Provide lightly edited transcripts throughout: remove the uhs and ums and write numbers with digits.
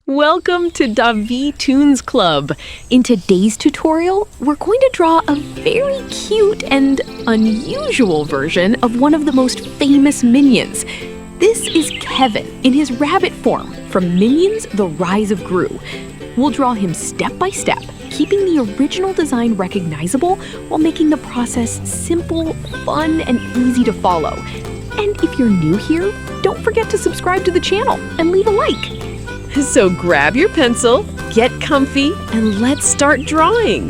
Welcome to Davi Toons Club. In today's tutorial, we're going to draw a very cute and unusual version of one of the most famous minions. This is Kevin in his rabbit form from Minions: The Rise of Gru. We'll draw him step by step, keeping the original design recognizable while making the process simple, fun, and easy to follow. And if you're new here, don't forget to subscribe to the channel and leave a like. So grab your pencil, get comfy, and let's start drawing.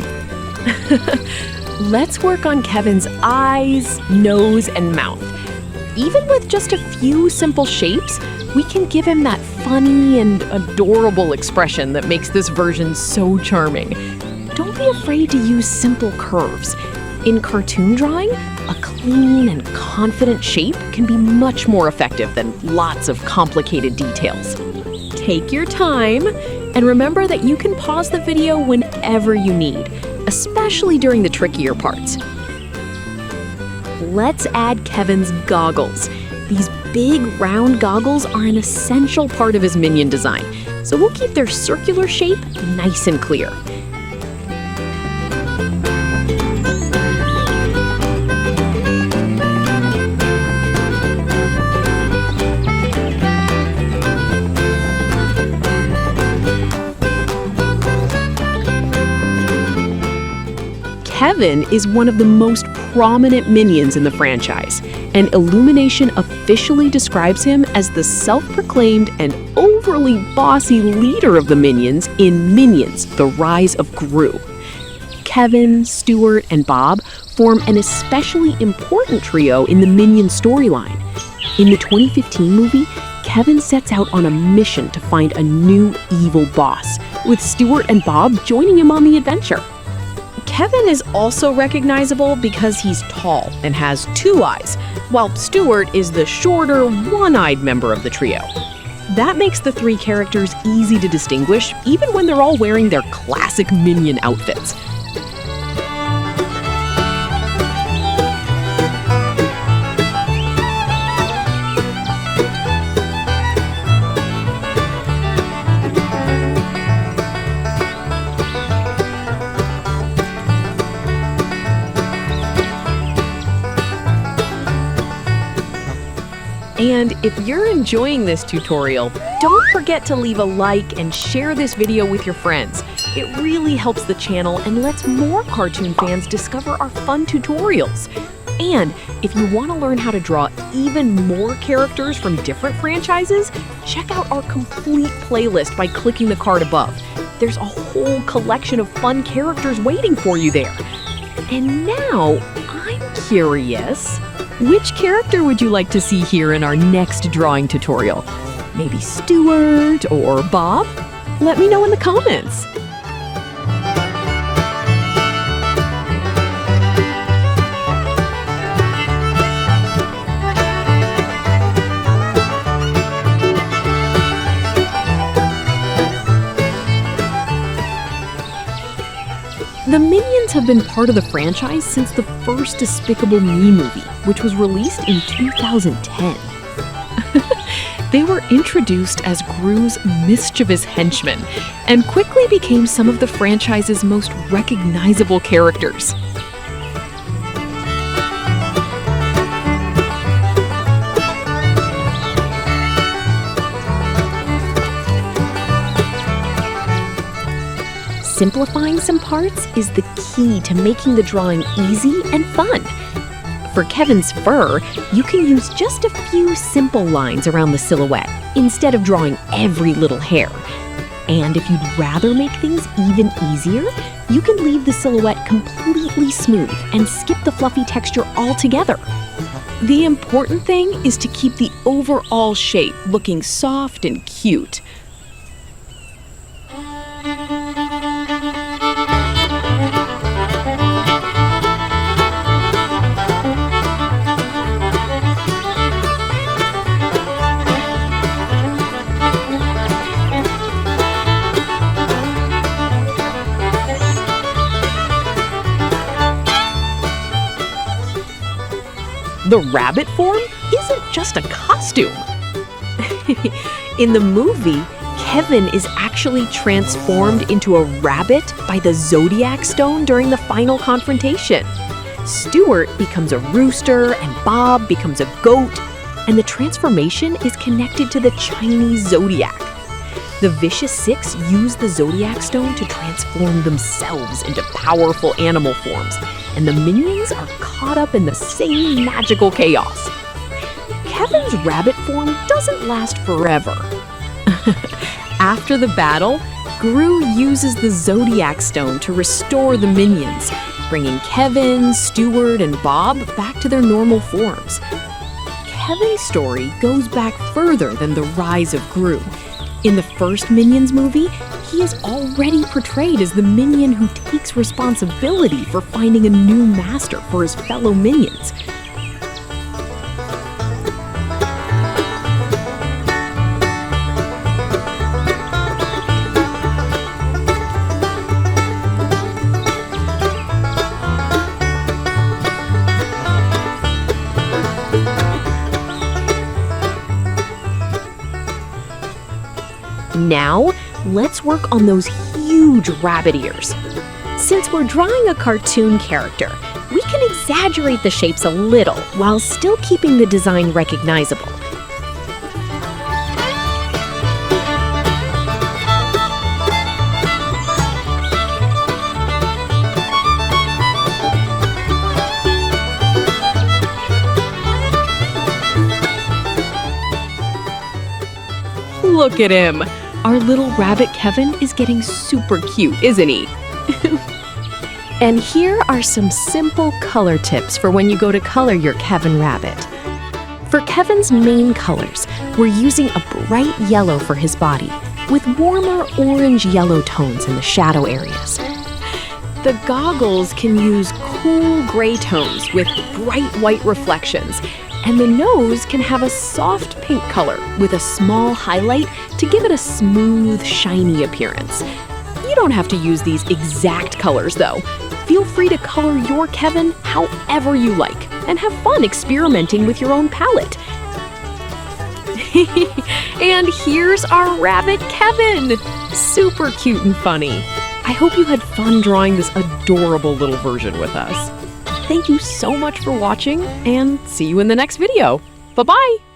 Let's work on Kevin's eyes, nose, and mouth. Even with just a few simple shapes, we can give him that funny and adorable expression that makes this version so charming. Don't be afraid to use simple curves. In cartoon drawing, a clean and confident shape can be much more effective than lots of complicated details. Take your time, and remember that you can pause the video whenever you need, especially during the trickier parts. Let's add Kevin's goggles. These big round goggles are an essential part of his minion design, so we'll keep their circular shape nice and clear. Kevin is one of the most prominent minions in the franchise, and Illumination officially describes him as the self-proclaimed and overly bossy leader of the minions in Minions: The Rise of Gru. Kevin, Stuart, and Bob form an especially important trio in the Minion storyline. In the 2015 movie, Kevin sets out on a mission to find a new evil boss, with Stuart and Bob joining him on the adventure. Kevin is also recognizable because he's tall and has two eyes, while Stuart is the shorter, one-eyed member of the trio. That makes the three characters easy to distinguish, even when they're all wearing their classic Minion outfits. And if you're enjoying this tutorial, don't forget to leave a like and share this video with your friends. It really helps the channel and lets more cartoon fans discover our fun tutorials. And if you want to learn how to draw even more characters from different franchises, check out our complete playlist by clicking the card above. There's a whole collection of fun characters waiting for you there. And now, I'm curious, which character would you like to see here in our next drawing tutorial? Maybe Stuart or Bob? Let me know in the comments. The Minions have been part of the franchise since the first Despicable Me movie, which was released in 2010. They were introduced as Gru's mischievous henchmen and quickly became some of the franchise's most recognizable characters. Simplifying some parts is the key to making the drawing easy and fun. For Kevin's fur, you can use just a few simple lines around the silhouette instead of drawing every little hair. And if you'd rather make things even easier, you can leave the silhouette completely smooth and skip the fluffy texture altogether. The important thing is to keep the overall shape looking soft and cute. The rabbit form isn't just a costume. In the movie, Kevin is actually transformed into a rabbit by the Zodiac Stone during the final confrontation. Stuart becomes a rooster and Bob becomes a goat, and the transformation is connected to the Chinese zodiac. The Vicious Six use the Zodiac Stone to transform themselves into powerful animal forms, and the minions are caught up in the same magical chaos. Kevin's rabbit form doesn't last forever. After the battle, Gru uses the Zodiac Stone to restore the minions, bringing Kevin, Stuart, and Bob back to their normal forms. Kevin's story goes back further than the Rise of Gru. In the first Minions movie, he is already portrayed as the minion who takes responsibility for finding a new master for his fellow minions. Now, let's work on those huge rabbit ears. Since we're drawing a cartoon character, we can exaggerate the shapes a little while still keeping the design recognizable. Look at him! Our little rabbit Kevin is getting super cute, isn't he? And here are some simple color tips for when you go to color your Kevin rabbit. For Kevin's main colors, we're using a bright yellow for his body, with warmer orange-yellow tones in the shadow areas. The goggles can use cool gray tones with bright white reflections, and the nose can have a soft pink color with a small highlight to give it a smooth, shiny appearance. You don't have to use these exact colors though. Feel free to color your Kevin however you like and have fun experimenting with your own palette. And here's our rabbit Kevin! Super cute and funny. I hope you had fun drawing this adorable little version with us. Thank you so much for watching, and see you in the next video. Bye-bye!